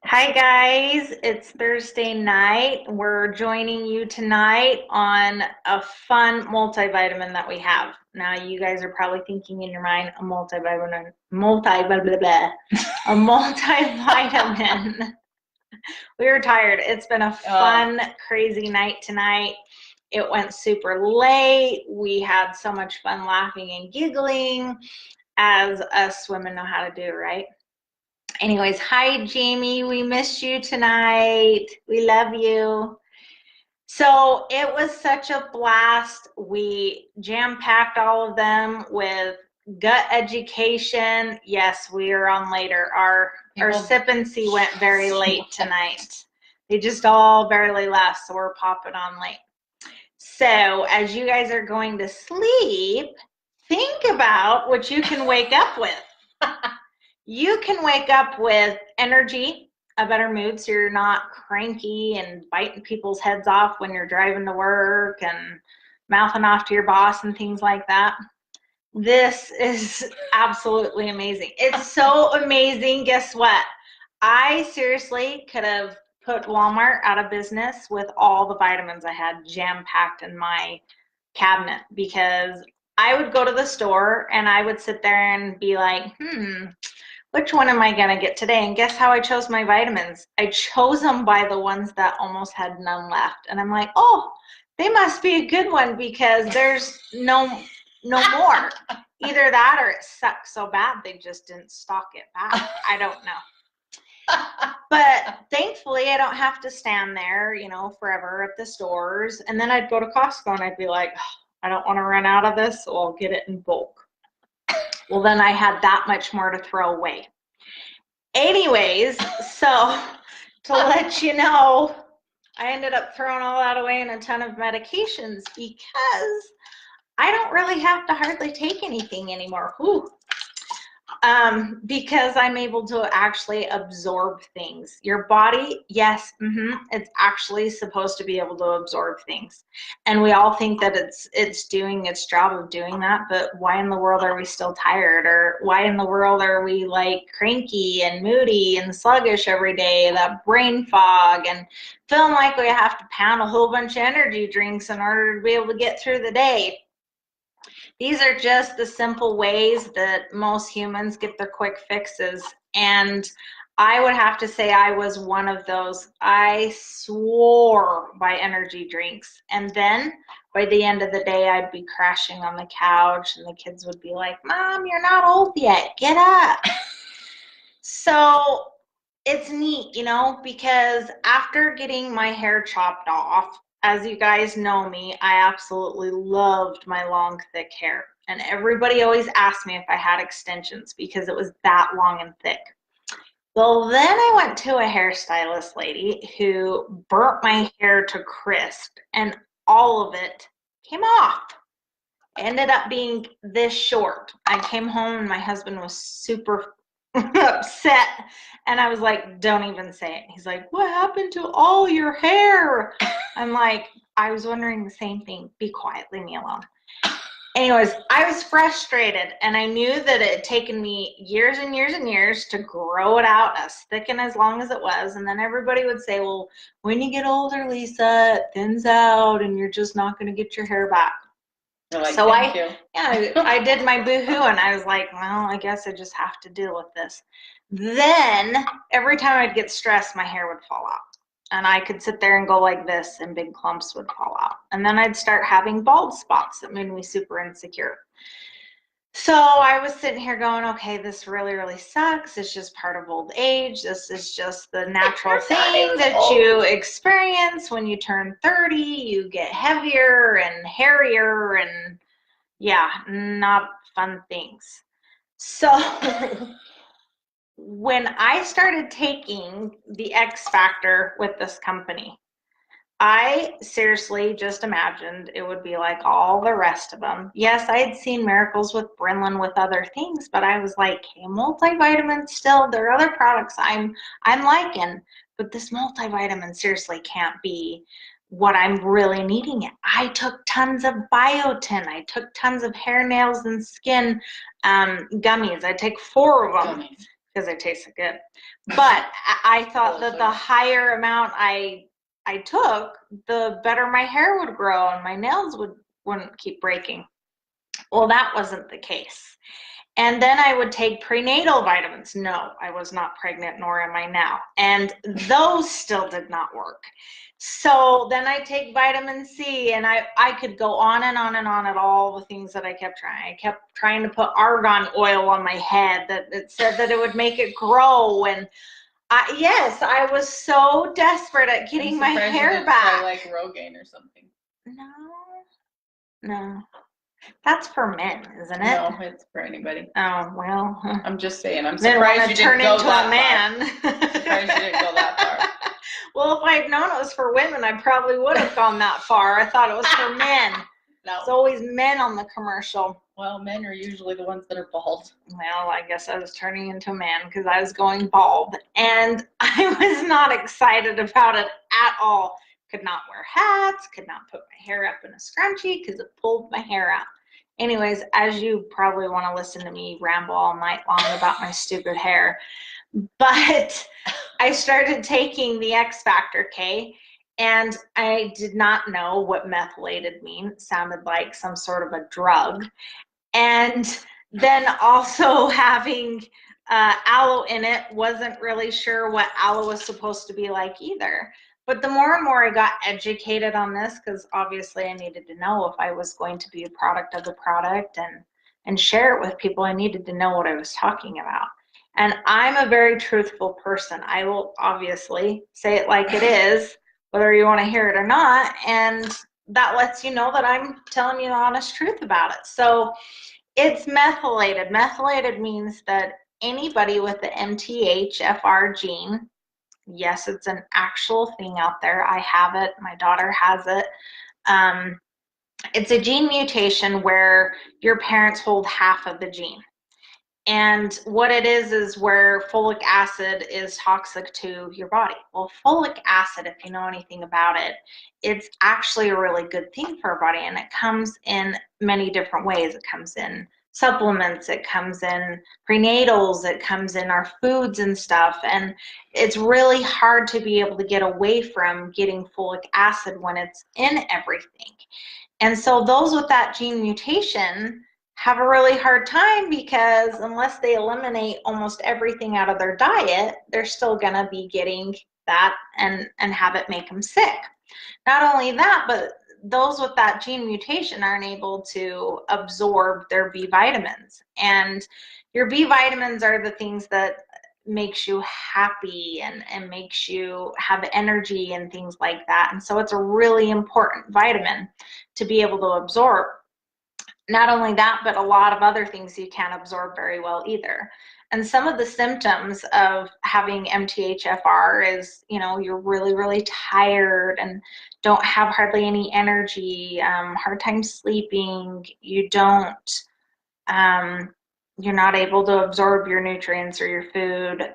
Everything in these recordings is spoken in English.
Hi guys, it's Thursday night. We're joining you tonight on a fun multivitamin that we have. Now you guys are probably thinking in your mind a multivitamin. We were tired. It's been a fun, crazy night tonight. It went super late. We had so much fun laughing and giggling as us women know how to do, right? Anyways, hi Jamie, we missed you tonight. We love you. So it was such a blast. We jam-packed all of them with gut education. Yes, we are on later. Our sip and see went very late tonight. They just all barely left, so we're popping on late. So as you guys are going to sleep, think about what you can wake up with. You can wake up with energy, a better mood, so you're not cranky and biting people's heads off when you're driving to work and mouthing off to your boss and things like that. This is absolutely amazing. It's so amazing. Guess what? I seriously could have put Walmart out of business with all the vitamins I had jam-packed in my cabinet, because I would go to the store and I would sit there and be like, which one am I going to get today? And guess how I chose my vitamins? I chose them by the ones that almost had none left. And I'm like, oh, they must be a good one because there's no more. Either that or it sucks so bad they just didn't stock it back. I don't know. But thankfully, I don't have to stand there, forever at the stores. And then I'd go to Costco and I'd be like, oh, I don't want to run out of this, so I'll get it in bulk. Well, then I had that much more to throw away. Anyways, so to let you know, I ended up throwing all that away and a ton of medications because I don't really have to hardly take anything anymore. Because I'm able to actually absorb things. Your body, yes, it's actually supposed to be able to absorb things. And we all think that it's doing its job of doing that, but why in the world are we still tired? Or why in the world are we like cranky and moody and sluggish every day, that brain fog, and feeling like we have to pound a whole bunch of energy drinks in order to be able to get through the day? These are just the simple ways that most humans get their quick fixes. And I would have to say I was one of those. I swore by energy drinks. And then by the end of the day, I'd be crashing on the couch and the kids would be like, Mom, you're not old yet. Get up. So it's neat, because after getting my hair chopped off, as you guys know me, I absolutely loved my long, thick hair. And everybody always asked me if I had extensions because it was that long and thick. Well, then I went to a hairstylist lady who burnt my hair to crisp, and all of it came off. It ended up being this short. I came home and my husband was super upset, and I was like, don't even say it. He's like, what happened to all your hair? I'm like, I was wondering the same thing. Be quiet, leave me alone. Anyways, I was frustrated, and I knew that it had taken me years and years and years to grow it out as thick and as long as it was. And then everybody would say, well, when you get older, Lisa, it thins out and you're just not going to get your hair back. Like, so I did my boohoo, and I was like, well, I guess I just have to deal with this. Then every time I'd get stressed, my hair would fall out, and I could sit there and go like this and big clumps would fall out. And then I'd start having bald spots that made me super insecure. So I was sitting here going, okay, this really, really sucks. It's just part of old age. This is just the natural thing that you experience when you turn 30. You get heavier and hairier and, yeah, not fun things. So when I started taking the X Factor with this company, I seriously just imagined it would be like all the rest of them. Yes, I had seen miracles with Brinlin with other things, but I was like, hey, multivitamins still, there are other products I'm liking, but this multivitamin seriously can't be what I'm really needing it. I took tons of biotin. I took tons of hair, nails, and skin gummies. I take 4 of them. because it tasted good. But I thought that the higher amount I took, the better my hair would grow and my nails wouldn't keep breaking. Well, that wasn't the case. And then I would take prenatal vitamins. No, I was not pregnant, nor am I now. And those still did not work. So then I take vitamin C, and I could go on and on and on at all the things that I kept trying. I kept trying to put argan oil on my head that it said that it would make it grow. And I was so desperate at getting my hair back. Try, like Rogaine or something. No. That's for men, isn't it? No, it's for anybody. Oh, well. I'm just saying. I'm surprised you didn't go that far. I'm surprised you didn't go that far. Well, if I'd known it was for women, I probably would have gone that far. I thought it was for men. No. It's always men on the commercial. Well, men are usually the ones that are bald. Well, I guess I was turning into a man because I was going bald. And I was not excited about it at all. Could not wear hats, could not put my hair up in a scrunchie because it pulled my hair out. Anyways, as you probably want to listen to me ramble all night long about my stupid hair, but I started taking the X Factor K, and I did not know what methylated means. It sounded like some sort of a drug. And then also having aloe in it, wasn't really sure what aloe was supposed to be like either. But the more and more I got educated on this, because obviously I needed to know if I was going to be a product of the product and share it with people, I needed to know what I was talking about. And I'm a very truthful person. I will obviously say it like it is, whether you want to hear it or not. And that lets you know that I'm telling you the honest truth about it. So it's methylated. Methylated means that anybody with the MTHFR gene, yes, it's an actual thing out there. I have it. My daughter has it. It's a gene mutation where your parents hold half of the gene. And what it is where folic acid is toxic to your body. Well, folic acid, if you know anything about it, it's actually a really good thing for our body. And it comes in many different ways. It comes in supplements, it comes in prenatals, it comes in our foods and stuff. And it's really hard to be able to get away from getting folic acid when it's in everything. And so those with that gene mutation have a really hard time, because unless they eliminate almost everything out of their diet, they're still going to be getting that and have it make them sick. Not only that, but those with that gene mutation aren't able to absorb their B vitamins. And your B vitamins are the things that makes you happy and makes you have energy and things like that. And so it's a really important vitamin to be able to absorb. Not only that, but a lot of other things you can't absorb very well either. And some of the symptoms of having MTHFR is, you're really, really tired and don't have hardly any energy, hard time sleeping, you're not able to absorb your nutrients or your food.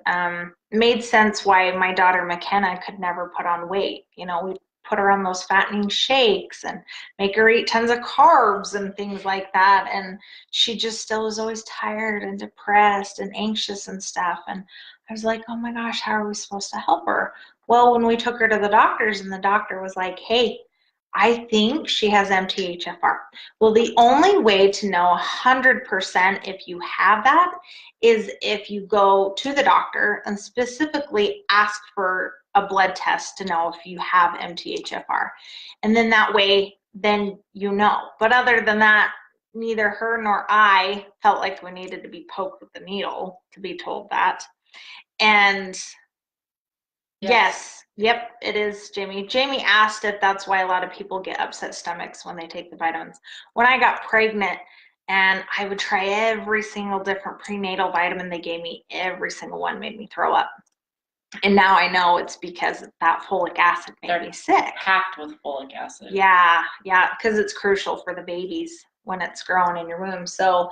Made sense why my daughter McKenna could never put on weight. We put her on those fattening shakes and make her eat tons of carbs and things like that. And she just still was always tired and depressed and anxious and stuff. And I was like, oh my gosh, how are we supposed to help her? Well, when we took her to the doctors, and the doctor was like, hey, I think she has MTHFR. Well, the only way to know 100% if you have that is if you go to the doctor and specifically ask for a blood test to know if you have MTHFR. And then that way, then you know. But other than that, neither her nor I felt like we needed to be poked with the needle to be told that. And yes, yep, it is Jamie. Jamie asked if that's why a lot of people get upset stomachs when they take the vitamins. When I got pregnant, and I would try every single different prenatal vitamin they gave me, every single one made me throw up. And now I know it's because that folic acid made me sick. Packed with folic acid. Yeah, because it's crucial for the babies when it's growing in your womb. So,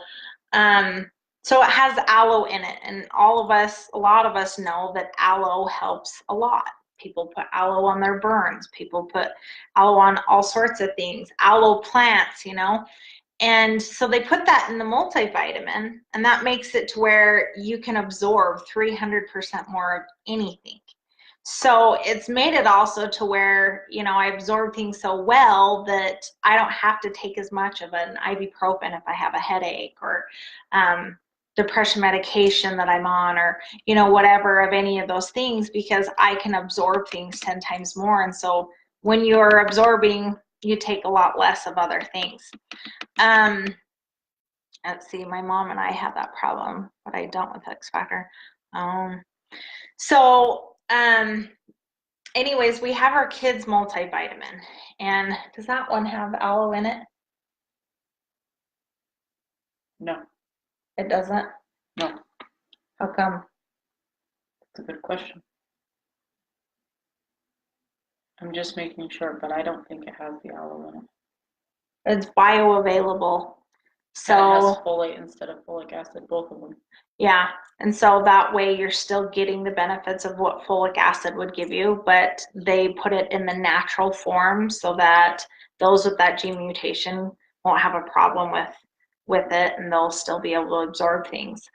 so it has aloe in it, and a lot of us know that aloe helps a lot. People put aloe on their burns. People put aloe on all sorts of things. Aloe plants, And so they put that in the multivitamin, and that makes it to where you can absorb 300% more of anything. So it's made it also to where, I absorb things so well that I don't have to take as much of an ibuprofen if I have a headache or depression medication that I'm on, or, whatever of any of those things, because I can absorb things 10 times more. And so when you're absorbing, you take a lot less of other things. Let's see, my mom and I have that problem, but I don't with X Factor. Anyways, we have our kids multivitamin, and does that one have aloe in it? No. It doesn't? No. How come? That's a good question. I'm just making sure, but I don't think it has the aloe in it. It's bioavailable. So it has folate instead of folic acid, both of them. Yeah, and so that way you're still getting the benefits of what folic acid would give you, but they put it in the natural form so that those with that gene mutation won't have a problem with it, and they'll still be able to absorb things.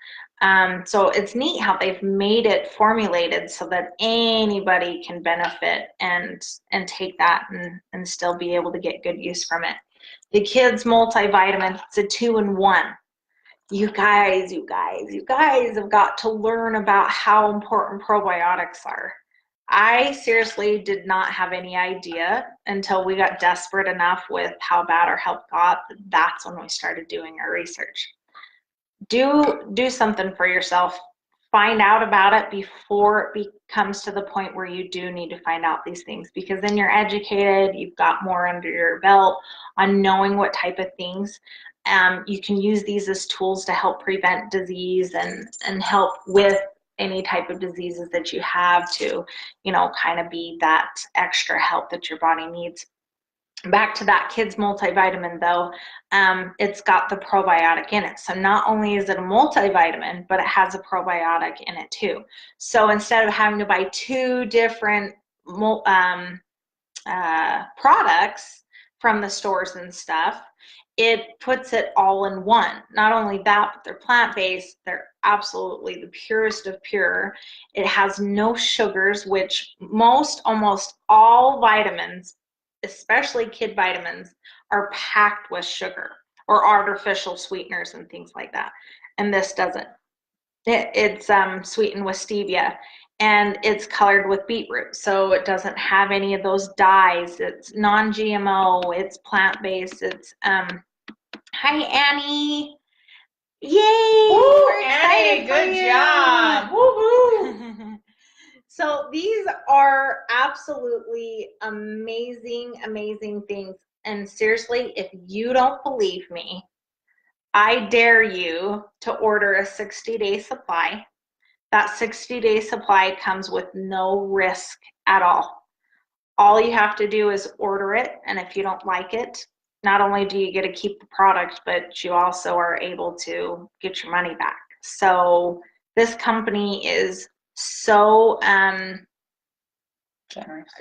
So it's neat how they've made it formulated so that anybody can benefit and take that and still be able to get good use from it. The kids multivitamin, it's a 2-in-1. You guys have got to learn about how important probiotics are. I seriously did not have any idea until we got desperate enough with how bad our health got. That's when we started doing our research. Do something for yourself. Find out about it before it comes to the point where you do need to find out these things, because then you're educated, you've got more under your belt on knowing what type of things. You can use these as tools to help prevent disease and help with any type of diseases that you have to, kind of be that extra help that your body needs. Back to that kids multivitamin though, it's got the probiotic in it. So not only is it a multivitamin, but it has a probiotic in it too. So instead of having to buy 2 different products from the stores and stuff, it puts it all in one. Not only that, but they're plant-based. They're absolutely the purest of pure. It has no sugars, which almost all vitamins, especially kid vitamins, are packed with sugar or artificial sweeteners and things like that. And this doesn't. It's sweetened with stevia, and it's colored with beetroot, so it doesn't have any of those dyes. It's non-GMO, it's plant-based. It's hi Annie. Yay! Woo, Annie, good job. Woohoo! So these are absolutely amazing things. And seriously, if you don't believe me, I dare you to order a 60-day supply. That 60-day supply comes with no risk at all. All you have to do is order it, and if you don't like it, not only do you get to keep the product, but you also are able to get your money back. So this company is so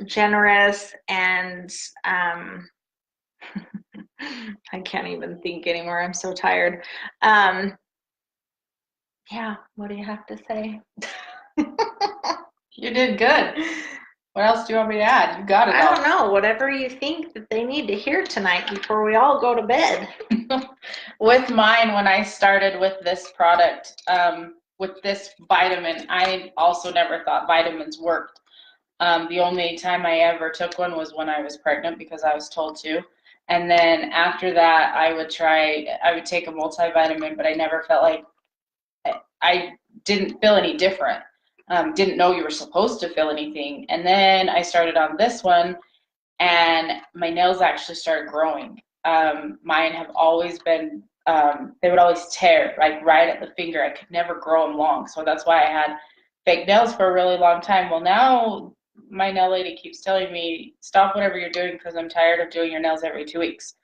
generous and I can't even think anymore. I'm so tired. Yeah, what do you have to say? You did good. What else do you want me to add? You got it all. I don't know. Whatever you think that they need to hear tonight before we all go to bed. With mine, when I started with this product, with this vitamin, I also never thought vitamins worked. The only time I ever took one was when I was pregnant, because I was told to. And then after that, I would take a multivitamin, but I never felt like, I didn't feel any different. Didn't know you were supposed to feel anything. And then I started on this one, and my nails actually started growing. Mine have always been, they would always tear, like right at the finger. I could never grow them long. So that's why I had fake nails for a really long time. Well, now my nail lady keeps telling me, stop whatever you're doing, because I'm tired of doing your nails every 2 weeks.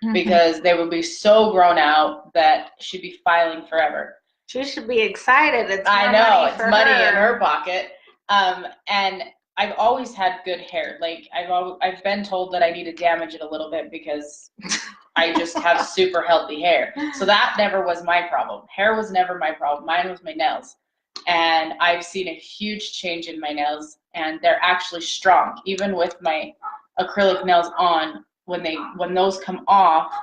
Mm-hmm. Because they would be so grown out that she'd be filing forever. She should be excited. It's I know, it's money in her pocket. And I've always had good hair. Like I've been told that I need to damage it a little bit, because I just have super healthy hair. So that never was my problem. Hair was never my problem. Mine was my nails. And I've seen a huge change in my nails, and they're actually strong. Even with my acrylic nails on, when those come off,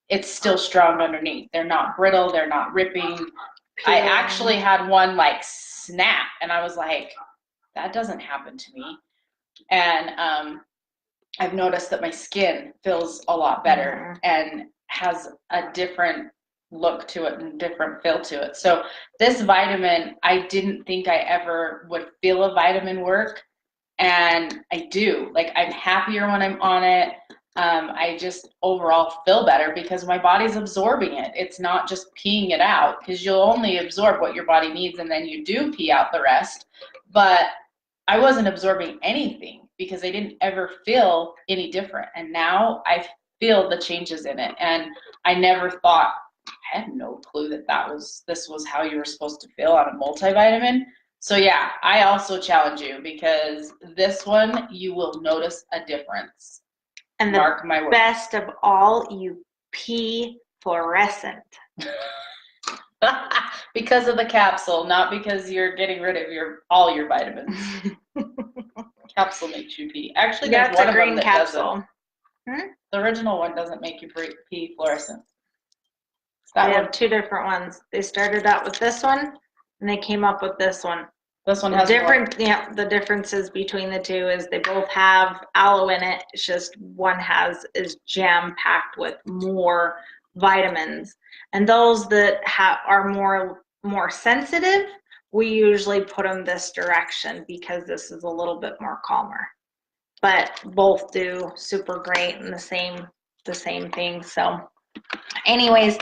it's still strong underneath. They're not brittle, they're not ripping. I actually had one like snap, and I was like, that doesn't happen to me. And I've noticed that my skin feels a lot better and has a different look to it and different feel to it. So this vitamin, I didn't think I ever would feel a vitamin work, and I do. Like, I'm happier when I'm on it. I just overall feel better because my body's absorbing it. It's not just peeing it out, because you'll only absorb what your body needs and then you do pee out the rest. But I wasn't absorbing anything because I didn't ever feel any different. And now I feel the changes in it. And I never thought, I had no clue that this was how you were supposed to feel on a multivitamin. So yeah, I also challenge you, because this one, you will notice a difference. And Mark my words. Best of all, you pee fluorescent. Because of the capsule, not because you're getting rid of all your vitamins. Capsule makes you pee. Actually, there's one of them that doesn't. The original one doesn't make you pee fluorescent. They have two different ones. They started out with this one, and they came up with this one. This one has different. Yeah, the differences between the two is they both have aloe in it. It's just one is jam packed with more vitamins, and those that are more sensitive, we usually put them this direction because this is a little bit more calmer. But both do super great and the same thing. So anyways,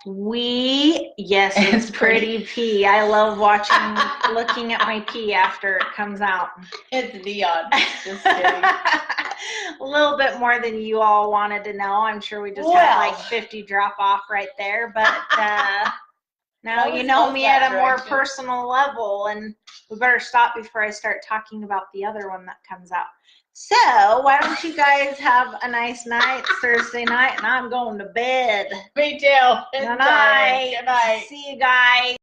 yes, it's pretty pee. I love looking at my pee after it comes out. It's neon. Just kidding. A little bit more than you all wanted to know. I'm sure we just had like 50 drop off right there, but now you know me at a more personal level, and we better stop before I start talking about the other one that comes out. So why don't you guys have a nice night, Thursday night, and I'm going to bed. Me too. Good night. Good night. See you guys.